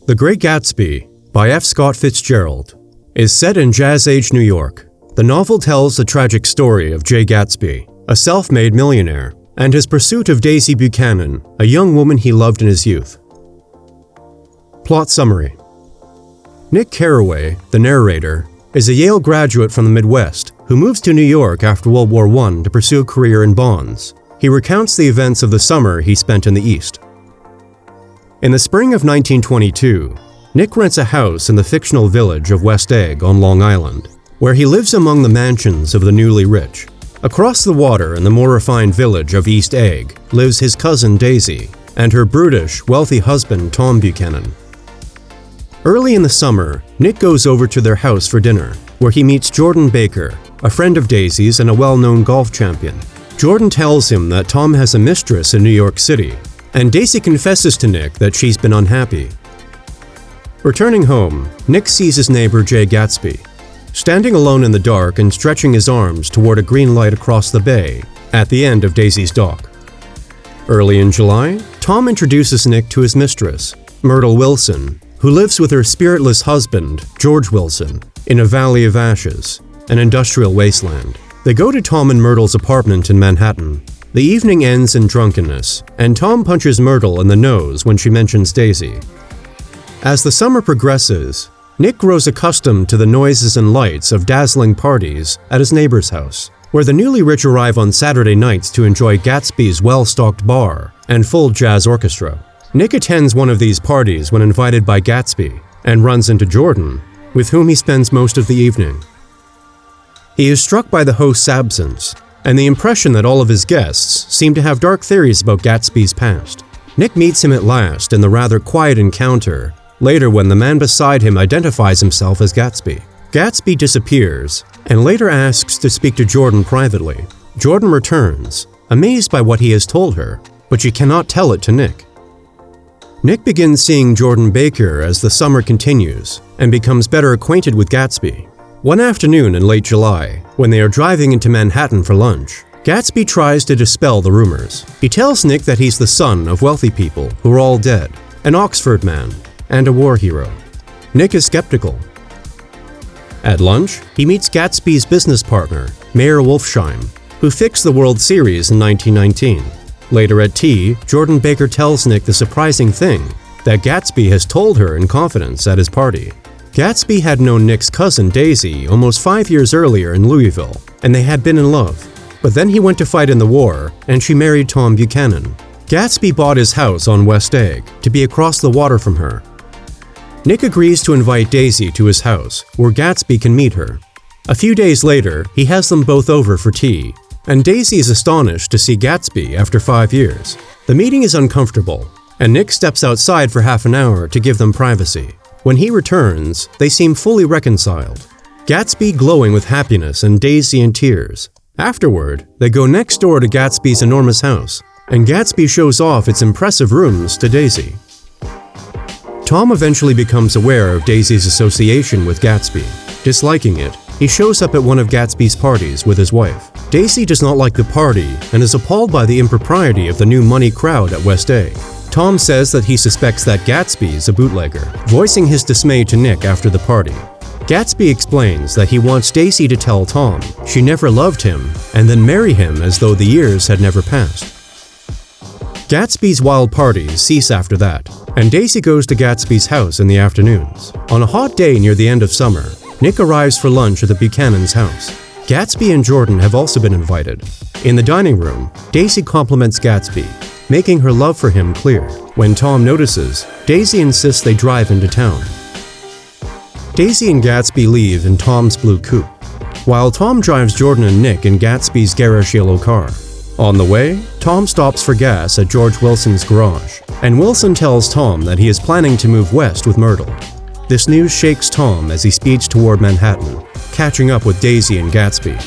The Great Gatsby, by F. Scott Fitzgerald, is set in Jazz Age New York. The novel tells the tragic story of Jay Gatsby, a self-made millionaire, and his pursuit of Daisy Buchanan, a young woman he loved in his youth. Plot summary. Nick Carraway, the narrator, is a Yale graduate from the Midwest who moves to New York after World War I to pursue a career in bonds. He recounts the events of the summer he spent in the East. In the spring of 1922, Nick rents a house in the fictional village of West Egg on Long Island, where he lives among the mansions of the newly rich. Across the water in the more refined village of East Egg lives his cousin Daisy and her brutish, wealthy husband Tom Buchanan. Early in the summer, Nick goes over to their house for dinner, where he meets Jordan Baker, a friend of Daisy's and a well-known golf champion. Jordan tells him that Tom has a mistress in New York City, and Daisy confesses to Nick that she's been unhappy. Returning home, Nick sees his neighbor Jay Gatsby, standing alone in the dark and stretching his arms toward a green light across the bay at the end of Daisy's dock. Early in July, Tom introduces Nick to his mistress, Myrtle Wilson, who lives with her spiritless husband, George Wilson, in a valley of ashes, an industrial wasteland. They go to Tom and Myrtle's apartment in Manhattan. The evening ends in drunkenness, and Tom punches Myrtle in the nose when she mentions Daisy. As the summer progresses, Nick grows accustomed to the noises and lights of dazzling parties at his neighbor's house, where the newly rich arrive on Saturday nights to enjoy Gatsby's well-stocked bar and full jazz orchestra. Nick attends one of these parties when invited by Gatsby and runs into Jordan, with whom he spends most of the evening. He is struck by the host's absence and the impression that all of his guests seem to have dark theories about Gatsby's past. Nick meets him at last in the rather quiet encounter later when the man beside him identifies himself as Gatsby. Gatsby disappears and later asks to speak to Jordan privately. Jordan returns, amazed by what he has told her, but she cannot tell it to Nick. Nick begins seeing Jordan Baker as the summer continues and becomes better acquainted with Gatsby. One afternoon in late July, when they are driving into Manhattan for lunch, Gatsby tries to dispel the rumors. He tells Nick that he's the son of wealthy people who are all dead, an Oxford man, and a war hero. Nick is skeptical. At lunch, he meets Gatsby's business partner, Mayer Wolfsheim, who fixed the World Series in 1919. Later at tea, Jordan Baker tells Nick the surprising thing that Gatsby has told her in confidence at his party. Gatsby had known Nick's cousin Daisy almost 5 years earlier in Louisville, and they had been in love. But then he went to fight in the war, and she married Tom Buchanan. Gatsby bought his house on West Egg to be across the water from her. Nick agrees to invite Daisy to his house, where Gatsby can meet her. A few days later, he has them both over for tea, and Daisy is astonished to see Gatsby after 5 years. The meeting is uncomfortable, and Nick steps outside for half an hour to give them privacy. When he returns, they seem fully reconciled, Gatsby glowing with happiness and Daisy in tears. Afterward, they go next door to Gatsby's enormous house, and Gatsby shows off its impressive rooms to Daisy. Tom eventually becomes aware of Daisy's association with Gatsby. Disliking it, he shows up at one of Gatsby's parties with his wife. Daisy does not like the party and is appalled by the impropriety of the new money crowd at West Egg. Tom says that he suspects that Gatsby is a bootlegger, voicing his dismay to Nick after the party. Gatsby explains that he wants Daisy to tell Tom she never loved him and then marry him as though the years had never passed. Gatsby's wild parties cease after that, and Daisy goes to Gatsby's house in the afternoons. On a hot day near the end of summer, Nick arrives for lunch at the Buchanan's house. Gatsby and Jordan have also been invited. In the dining room, Daisy compliments Gatsby, making her love for him clear. When Tom notices, Daisy insists they drive into town. Daisy and Gatsby leave in Tom's blue coupe, while Tom drives Jordan and Nick in Gatsby's garish yellow car. On the way, Tom stops for gas at George Wilson's garage, and Wilson tells Tom that he is planning to move west with Myrtle. This news shakes Tom as he speeds toward Manhattan, catching up with Daisy and Gatsby.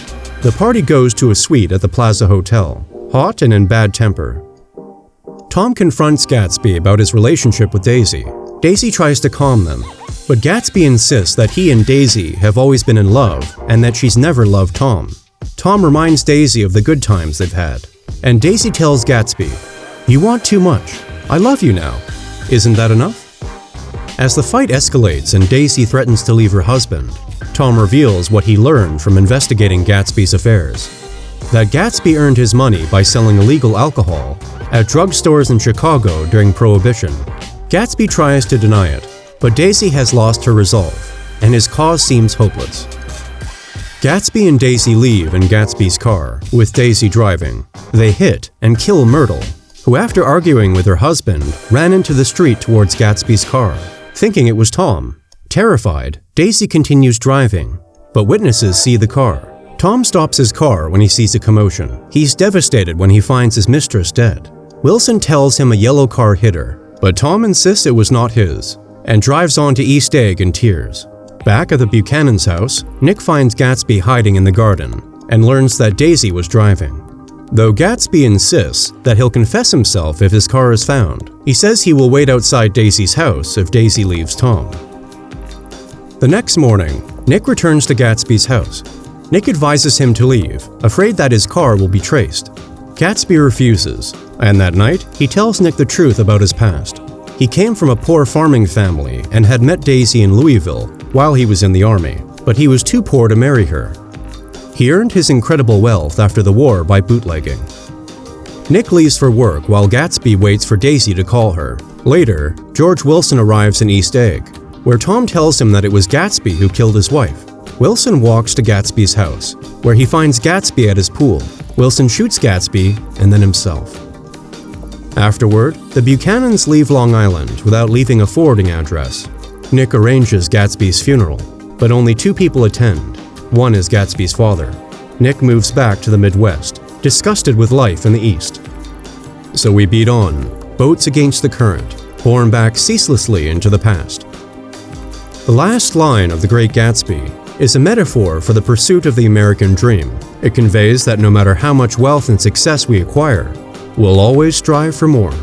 The party goes to a suite at the Plaza Hotel, hot and in bad temper. Tom confronts Gatsby about his relationship with Daisy. Daisy tries to calm them, but Gatsby insists that he and Daisy have always been in love and that she's never loved Tom. Tom reminds Daisy of the good times they've had, and Daisy tells Gatsby, "You want too much. I love you now. Isn't that enough?" As the fight escalates and Daisy threatens to leave her husband, Tom reveals what he learned from investigating Gatsby's affairs. That Gatsby earned his money by selling illegal alcohol at drugstores in Chicago during Prohibition. Gatsby tries to deny it, but Daisy has lost her resolve, and his cause seems hopeless. Gatsby and Daisy leave in Gatsby's car, with Daisy driving. They hit and kill Myrtle, who after arguing with her husband, ran into the street towards Gatsby's car, thinking it was Tom. Terrified, Daisy continues driving, but witnesses see the car. Tom stops his car when he sees a commotion. He's devastated when he finds his mistress dead. Wilson tells him a yellow car hit her, but Tom insists it was not his, and drives on to East Egg in tears. Back at the Buchanan's house, Nick finds Gatsby hiding in the garden, and learns that Daisy was driving. Though Gatsby insists that he'll confess himself if his car is found, he says he will wait outside Daisy's house if Daisy leaves Tom. The next morning, Nick returns to Gatsby's house. Nick advises him to leave, afraid that his car will be traced. Gatsby refuses, and that night, he tells Nick the truth about his past. He came from a poor farming family and had met Daisy in Louisville while he was in the army, but he was too poor to marry her. He earned his incredible wealth after the war by bootlegging. Nick leaves for work while Gatsby waits for Daisy to call her. Later, George Wilson arrives in East Egg, where Tom tells him that it was Gatsby who killed his wife. Wilson walks to Gatsby's house, where he finds Gatsby at his pool. Wilson shoots Gatsby and then himself. Afterward, the Buchanans leave Long Island without leaving a forwarding address. Nick arranges Gatsby's funeral, but only 2 people attend. One is Gatsby's father. Nick moves back to the Midwest, disgusted with life in the East. So we beat on, boats against the current, borne back ceaselessly into the past. The last line of The Great Gatsby is a metaphor for the pursuit of the American dream. It conveys that no matter how much wealth and success we acquire, we'll always strive for more.